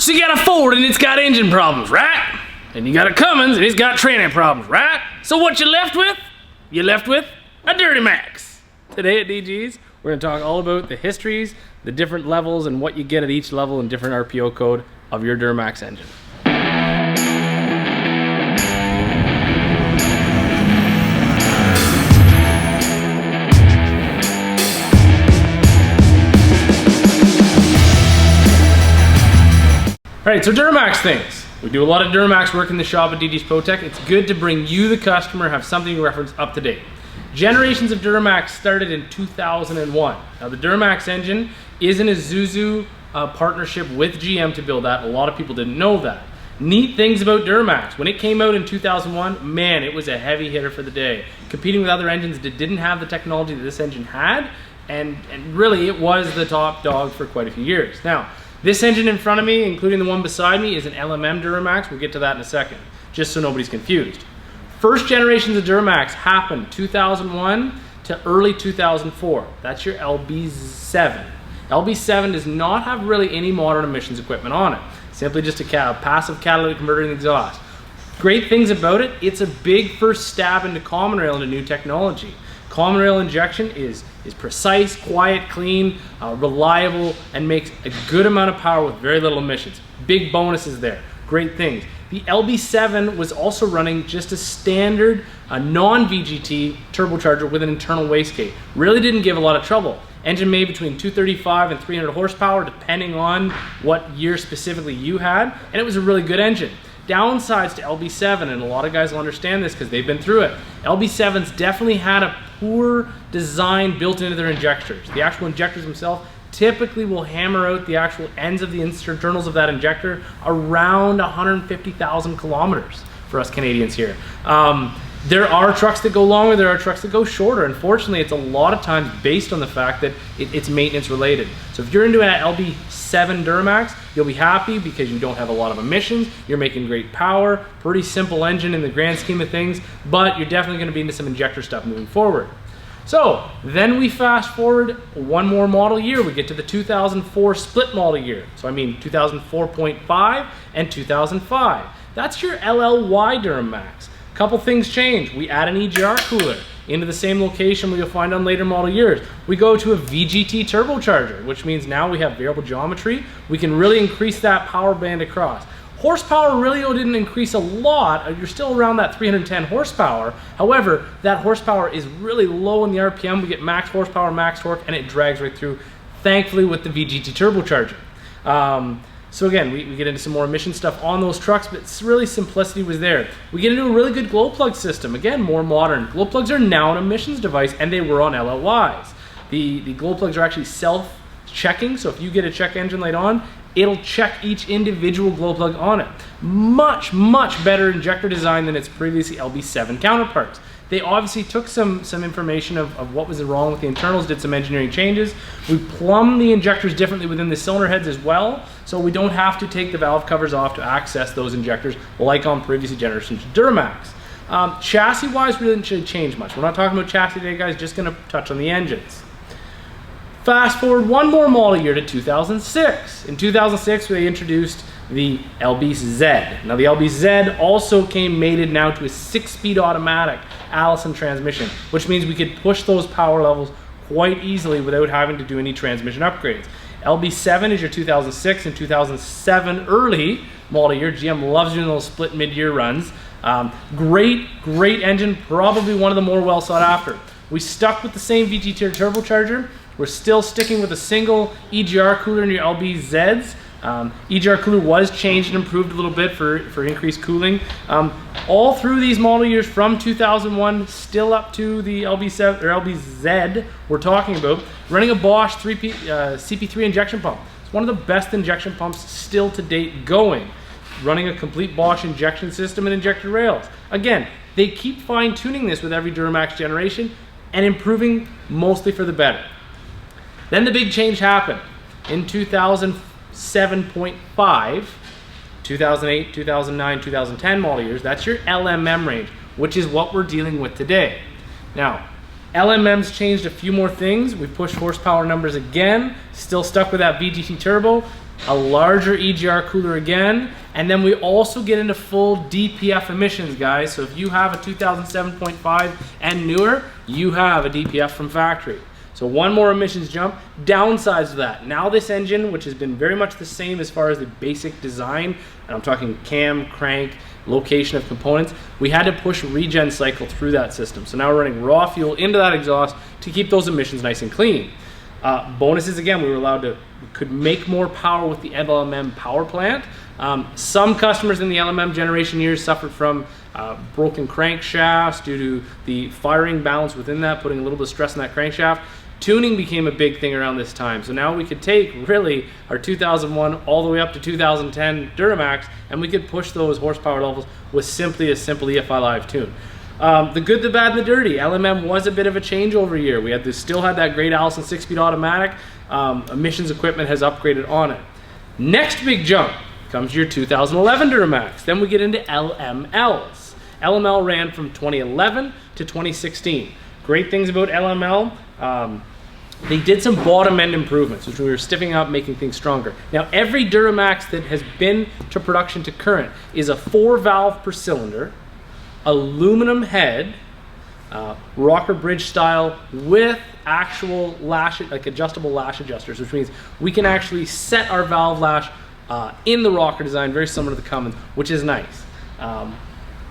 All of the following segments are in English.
So you got a Ford and it's got engine problems, right? And you got a Cummins and it's got training problems, right? So what you left with? You're left with a Dirtymax. Today at DG's, we're gonna talk all about the histories, the different levels, and what you get at each level and different RPO code of your Duramax engine. All right, so Duramax things. We do a lot of Duramax work in the shop at DG's ProTech. It's good to bring you, the customer, have something to reference up to date. Generations of Duramax started in 2001. Now the Duramax engine is an Isuzu partnership with GM to build that. A lot of people didn't know that. Neat things about Duramax. When it came out in 2001, man, it was a heavy hitter for the day. Competing with other engines that didn't have the technology that this engine had, and really it was the top dog for quite a few years. Now, this engine in front of me, including the one beside me, is an LMM Duramax. We'll get to that in a second, just so nobody's confused. First generations of Duramax happened 2001 to early 2004. That's your LB7. LB7 does not have really any modern emissions equipment on it. Simply just a passive catalytic converter in the exhaust. Great things about it, it's a big first stab into common rail into new technology. Common rail injection is precise, quiet, clean, reliable, and makes a good amount of power with very little emissions. Big bonuses there, great things. The LB7 was also running just a standard non-VGT turbocharger with an internal wastegate. Really didn't give a lot of trouble. Engine made between 235 and 300 horsepower, depending on what year specifically you had, and it was a really good engine. Downsides to LB7, and a lot of guys will understand this because they've been through it. LB7s definitely had a poor design built into their injectors. The actual injectors themselves typically will hammer out the actual ends of the internals of that injector around 150,000 kilometers for us Canadians here. There are trucks that go longer, there are trucks that go shorter. Unfortunately, it's a lot of times based on the fact that it's maintenance related. So if you're into an LB7 Duramax, you'll be happy because you don't have a lot of emissions, you're making great power, pretty simple engine in the grand scheme of things, but you're definitely gonna be into some injector stuff moving forward. So then we fast forward one more model year, we get to the 2004 split model year. So I mean 2004.5 and 2005. That's your LLY Duramax. Couple things change. We add an EGR cooler into the same location where you'll find on later model years. We go to a VGT turbocharger, which means now we have variable geometry. We can really increase that power band across. Horsepower really didn't increase a lot. You're still around that 310 horsepower. However, that horsepower is really low in the RPM. We get max horsepower, max torque, and it drags right through, thankfully, with the VGT turbocharger. So again, we get into some more emission stuff on those trucks, but it's really simplicity was there. We get into a really good glow plug system. Again, more modern. Glow plugs are now an emissions device, and they were on LLYs. The glow plugs are actually self-checking, so if you get a check engine light on, it'll check each individual glow plug on it. Much, much better injector design than its previously LB7 counterparts. They obviously took some information of what was wrong with the internals, did some engineering changes. We plumbed the injectors differently within the cylinder heads as well, so we don't have to take the valve covers off to access those injectors like on previous generations of Duramax. Chassis-wise, we didn't change much. We're not talking about chassis today, guys, just gonna touch on the engines. Fast forward one more model year to 2006. In 2006, they introduced the LBZ. Now the LBZ also came mated now to a 6-speed automatic Allison transmission, which means we could push those power levels quite easily without having to do any transmission upgrades. LB7 is your 2006 and 2007 early model year. GM loves doing those split mid-year runs. Great engine, probably one of the more well sought after. We stuck with the same VGT turbocharger. We're still sticking with a single EGR cooler in your LBZs. EGR cooler was changed and improved a little bit for increased cooling. All through these model years from 2001 still up to the LB7 or LBZ we're talking about, running a Bosch CP3 injection pump. It's one of the best injection pumps still to date going. Running a complete Bosch injection system and injector rails. Again, they keep fine-tuning this with every Duramax generation and improving mostly for the better. Then the big change happened in 2007.5, 2008, 2009, 2010 model years. That's your LMM range, which is what we're dealing with today. Now, LMM's changed a few more things. We've pushed horsepower numbers again, still stuck with that VGT turbo. a larger EGR cooler again, and then we also get into full DPF emissions, guys. So if you have a 2007.5 and newer, you have a DPF from factory. So one more emissions jump. Downsides of that, now this engine, which has been very much the same as far as the basic design, and I'm talking cam, crank, location of components, we had to push regen cycle through that system. So now we're running raw fuel into that exhaust to keep those emissions nice and clean. Bonuses, again, we could make more power with the LMM power plant. Some customers in the LMM generation years suffered from broken crankshafts due to the firing balance within that, putting a little bit of stress on that crankshaft. Tuning became a big thing around this time. So now we could take really our 2001 all the way up to 2010 Duramax, and we could push those horsepower levels with simply a simple EFI Live tune. The good, the bad, and the dirty. LMM was a bit of a changeover year. We still had that great Allison 6-speed automatic. Emissions equipment has upgraded on it. Next big jump comes your 2011 Duramax. Then we get into LMLs. LML ran from 2011 to 2016. Great things about LML. They did some bottom end improvements, which we were stiffing up, making things stronger. Now every Duramax that has been to production to current is a 4-valve per cylinder, aluminum head, rocker bridge style with actual lash, like adjustable lash adjusters, which means we can actually set our valve lash in the rocker design, very similar to the Cummins, which is nice.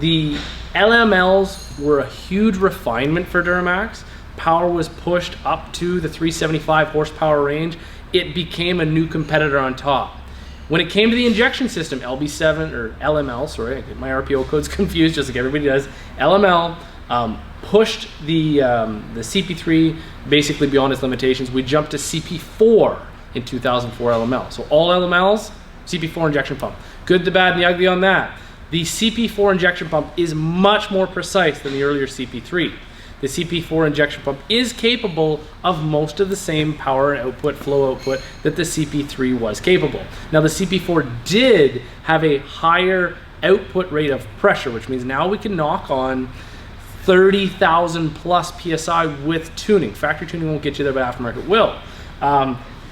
The LMLs were a huge refinement for Duramax. Power was pushed up to the 375 horsepower range. It became a new competitor on top. When it came to the injection system, LB7 or LML, sorry, I get my RPO codes confused just like everybody does. LML pushed the CP3 basically beyond its limitations. We jumped to CP4 in 2004 LML. So all LMLs, CP4 injection pump. Good, the bad, and the ugly on that. The CP4 injection pump is much more precise than the earlier CP3. The CP4 injection pump is capable of most of the same power output, flow output that the CP3 was capable. Now the CP4 did have a higher output rate of pressure, which means now we can knock on 30,000 plus PSI with tuning. Factory tuning won't get you there, but aftermarket will.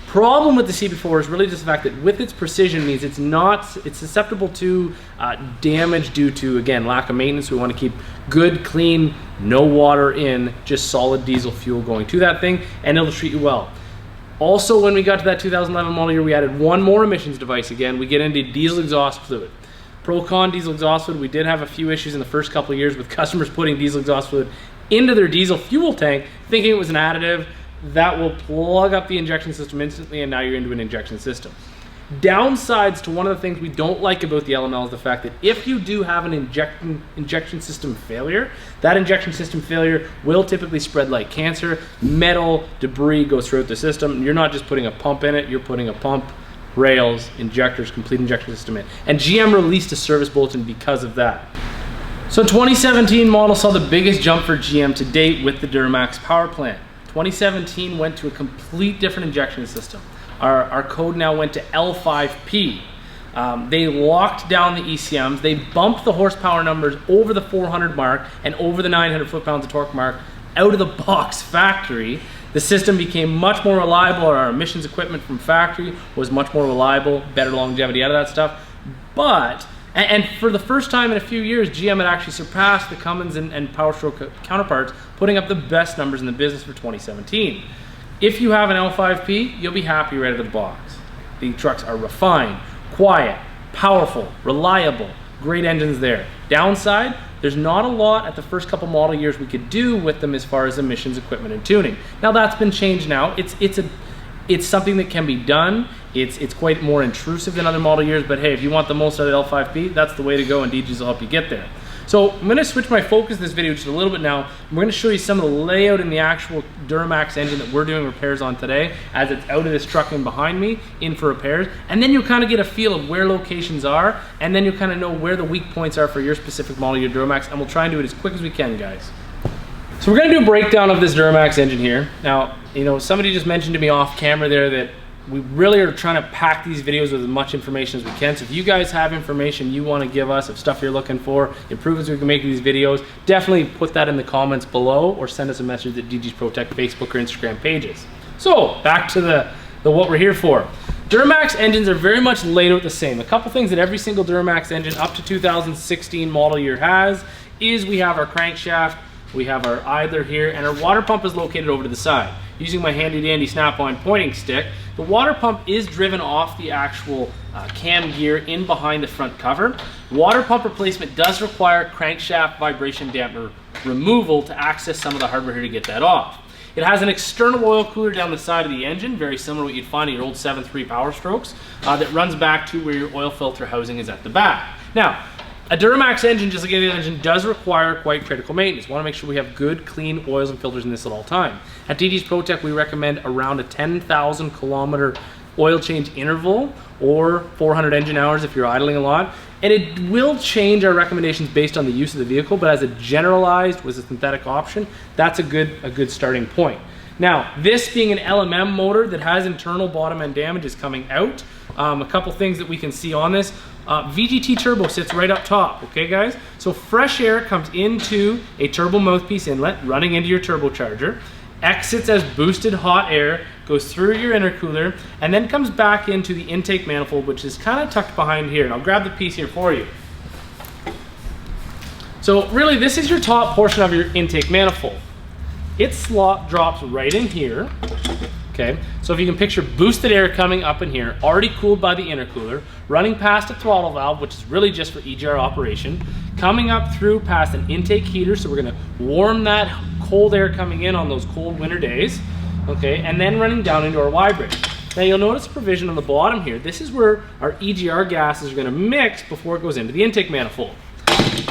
Problem with the CP4 is really just the fact that with its precision means it's susceptible to damage due to, again, lack of maintenance. We want to keep good, clean, no water in, just solid diesel fuel going to that thing, and it'll treat you well. Also, when we got to that 2011 model year, we added one more emissions device again. We get into diesel exhaust fluid. Pro-con diesel exhaust fluid, we did have a few issues in the first couple of years with customers putting diesel exhaust fluid into their diesel fuel tank, thinking it was an additive. That will plug up the injection system instantly, and now you're into an injection system. Downsides to one of the things we don't like about the LML is the fact that if you do have an injection system failure, that injection system failure will typically spread like cancer. Metal, debris goes throughout the system. You're not just putting a pump in it, you're putting a pump, rails, injectors, complete injection system in. And GM released a service bulletin because of that. So 2017 model saw the biggest jump for GM to date with the Duramax power plant. 2017 went to a complete different injection system. Our code now went to L5P. They locked down the ECMs. They bumped the horsepower numbers over the 400 mark and over the 900 foot-pounds of torque mark out of the box factory. The system became much more reliable. Our emissions equipment from factory was much more reliable, better longevity out of that stuff. But, and for the first time in a few years, GM had actually surpassed the Cummins and Power Stroke counterparts, putting up the best numbers in the business for 2017. If you have an L5P, you'll be happy right out of the box. The trucks are refined, quiet, powerful, reliable, great engines there. Downside, there's not a lot at the first couple model years we could do with them as far as emissions, equipment, and tuning. Now that's been changed now. It's something that can be done. It's quite more intrusive than other model years, but hey, if you want the most out of L5P, that's the way to go, and DGs will help you get there. So I'm going to switch my focus in this video just a little bit now. We're going to show you some of the layout in the actual Duramax engine that we're doing repairs on today, as it's out of this truck in behind me, in for repairs. And then you'll kind of get a feel of where locations are, and then you'll kind of know where the weak points are for your specific model, your Duramax, and we'll try and do it as quick as we can, guys. So we're going to do a breakdown of this Duramax engine here. Now, you know, somebody just mentioned to me off camera there that we really are trying to pack these videos with as much information as we can. So if you guys have information you want to give us, of stuff you're looking for, improvements we can make in these videos, definitely put that in the comments below, or send us a message at DG's Pro Tech Facebook or Instagram pages. So back to the what we're here for. Duramax engines are very much laid out the same. A couple things that every single Duramax engine up to 2016 model year has is we have our crankshaft, we have our idler here, and our water pump is located over to the side. Using my handy dandy snap-on pointing stick, the water pump is driven off the actual cam gear in behind the front cover. Water pump replacement does require crankshaft vibration damper removal to access some of the hardware here to get that off. It has an external oil cooler down the side of the engine, very similar to what you'd find in your old 7.3 Power Strokes, that runs back to where your oil filter housing is at the back. Now, a Duramax engine, just like any other engine, does require quite critical maintenance. We want to make sure we have good, clean oils and filters in this at all time. At DD's ProTech, we recommend around a 10,000 kilometer oil change interval, or 400 engine hours if you're idling a lot. And it will change our recommendations based on the use of the vehicle, but as a generalized with a synthetic option, that's a good starting point. Now, this being an LMM motor that has internal bottom end damage is coming out. A couple things that we can see on this. VGT turbo sits right up top, okay guys? So fresh air comes into a turbo mouthpiece inlet running into your turbocharger, exits as boosted hot air, goes through your intercooler, and then comes back into the intake manifold, which is kind of tucked behind here. And I'll grab the piece here for you. So really, this is your top portion of your intake manifold. Its slot drops right in here. Okay, so if you can picture boosted air coming up in here, already cooled by the intercooler, running past a throttle valve, which is really just for EGR operation, coming up through past an intake heater, so we're gonna warm that cold air coming in on those cold winter days, okay, and then running down into our Y bridge. Now you'll notice a provision on the bottom here. This is where our EGR gases are gonna mix before it goes into the intake manifold.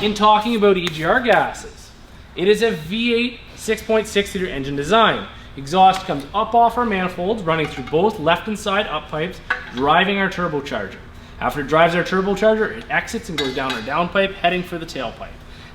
In talking about EGR gases, it is a V8 6.6 liter engine design. Exhaust comes up off our manifolds, running through both left and side up pipes, driving our turbocharger. After it drives our turbocharger, it exits and goes down our downpipe, heading for the tailpipe.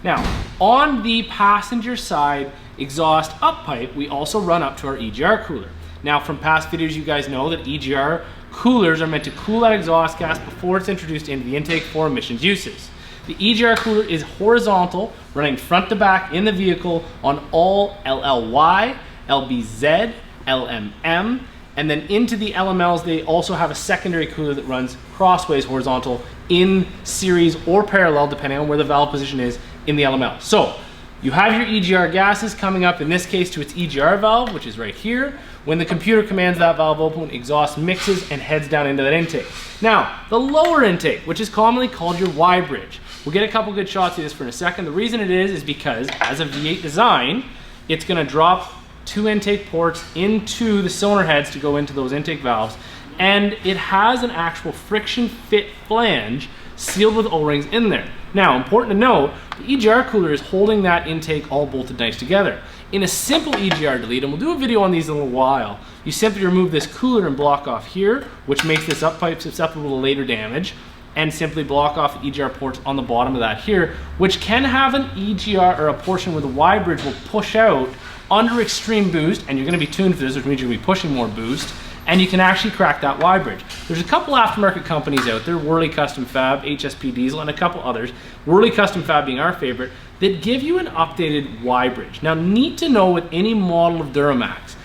Now, on the passenger side exhaust up pipe, we also run up to our EGR cooler. Now, from past videos, you guys know that EGR coolers are meant to cool that exhaust gas before it's introduced into the intake for emissions uses. The EGR cooler is horizontal, running front to back in the vehicle on all LLY, LBZ, LMM, and then into the LMLs, they also have a secondary cooler that runs crossways horizontal in series or parallel, depending on where the valve position is in the LML. So you have your EGR gases coming up, in this case, to its EGR valve, which is right here. When the computer commands that valve open, exhaust mixes and heads down into that intake. Now, the lower intake, which is commonly called your Y bridge. We'll get a couple good shots of this for in a second. The reason it is because, as a V8 design, it's gonna drop 2 intake ports into the cylinder heads to go into those intake valves, and it has an actual friction fit flange sealed with O-rings in there. Now, important to note, the EGR cooler is holding that intake all bolted nice together. In a simple EGR delete, and we'll do a video on these in a little while, you simply remove this cooler and block off here, which makes this up pipe susceptible to later damage, and simply block off the EGR ports on the bottom of that here, which can have an EGR or a portion where the Y bridge will push out under extreme boost, and you're going to be tuned for this, which means you're going to be pushing more boost, and you can actually crack that Y bridge. There's a couple aftermarket companies out there, Worley Custom Fab, HSP Diesel, and a couple others, Worley Custom Fab being our favorite, that give you an updated Y bridge. Now, neat to know with any model of Duramax,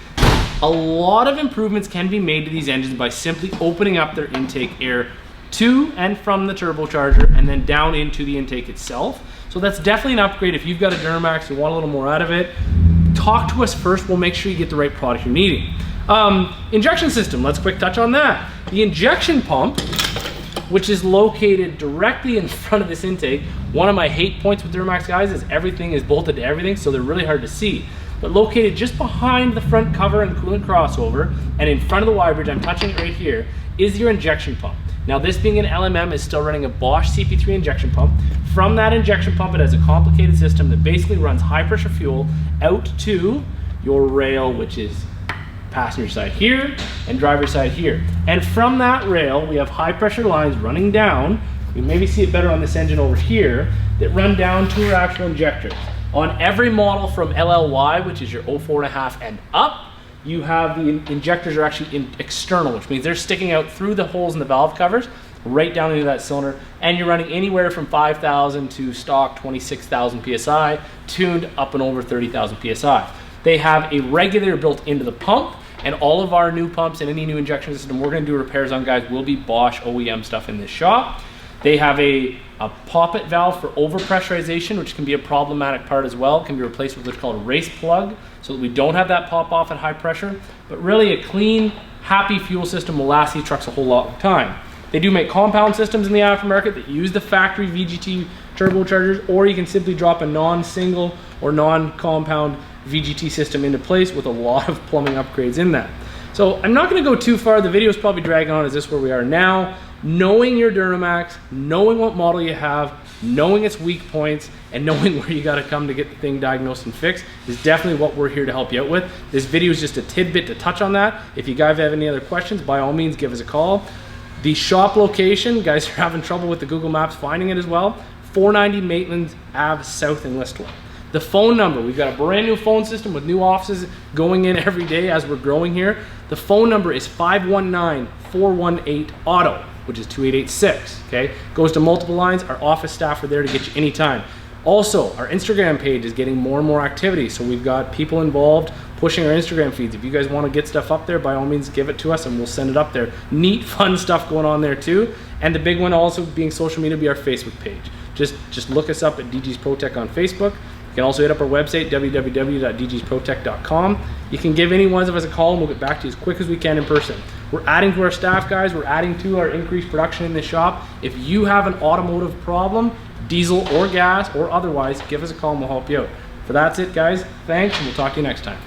a lot of improvements can be made to these engines by simply opening up their intake air to and from the turbocharger and then down into the intake itself. So that's definitely an upgrade. If you've got a Duramax, you want a little more out of it, talk to us first. We'll make sure you get the right product you're needing. Injection system, let's quick touch on that. The injection pump, which is located directly in front of this intake. One of my hate points with Duramax guys is everything is bolted to everything, so they're really hard to see. But located just behind the front cover and coolant crossover and in front of the Y bridge, I'm touching it right here, is your injection pump. Now, this being an LMM is still running a Bosch CP3 injection pump. From that injection pump, it has a complicated system that basically runs high pressure fuel out to your rail, which is passenger side here and driver side here. And from that rail, we have high pressure lines running down. You maybe see it better on this engine over here, that run down to our actual injectors. On every model from LLY, which is your 04.5 and up, you have the injectors are actually external, which means they're sticking out through the holes in the valve covers, right down into that cylinder, and you're running anywhere from 5,000 to stock 26,000 PSI, tuned up and over 30,000 PSI. They have a regulator built into the pump, And all of our new pumps and any new injection system we're gonna do repairs on, guys, will be Bosch OEM stuff in this shop. They have a poppet valve for overpressurization, which can be a problematic part as well. It can be replaced with what's called a race plug, so that we don't have that pop off at high pressure. But really a clean, happy fuel system will last these trucks a whole lot of time. They do make compound systems in the aftermarket that use the factory VGT turbochargers, or you can simply drop a non-single or non-compound VGT system into place with a lot of plumbing upgrades in that. So I'm not gonna go too far. The video is probably dragging on. Is this where we are now? Knowing your Duramax, knowing what model you have, knowing its weak points, and knowing where you gotta come to get the thing diagnosed and fixed is definitely what we're here to help you out with. This video is just a tidbit to touch on that. If you guys have any other questions, by all means, give us a call. The shop location, guys are having trouble with the Google Maps finding it as well. 490 Maitland Ave South in Listowel. The phone number, we've got a brand new phone system with new offices going in every day as we're growing here. The phone number is 519-418-AUTO, which is 2886, okay? Goes to multiple lines. Our office staff are there to get you anytime. Also, our Instagram page is getting more and more activity, so we've got people involved pushing our Instagram feeds. If you guys want to get stuff up there, by all means give it to us and we'll send it up there. Neat, fun stuff going on there too. And the big one also being social media, be our Facebook page. Just look us up at DG's ProTech on Facebook. You can also hit up our website, www.dgsprotech.com. You can give any one of us a call and we'll get back to you as quick as we can in person. We're adding to our staff, guys. We're adding to our increased production in the shop. If you have an automotive problem, diesel or gas or otherwise, give us a call and we'll help you out. For that's it, guys. Thanks, and we'll talk to you next time.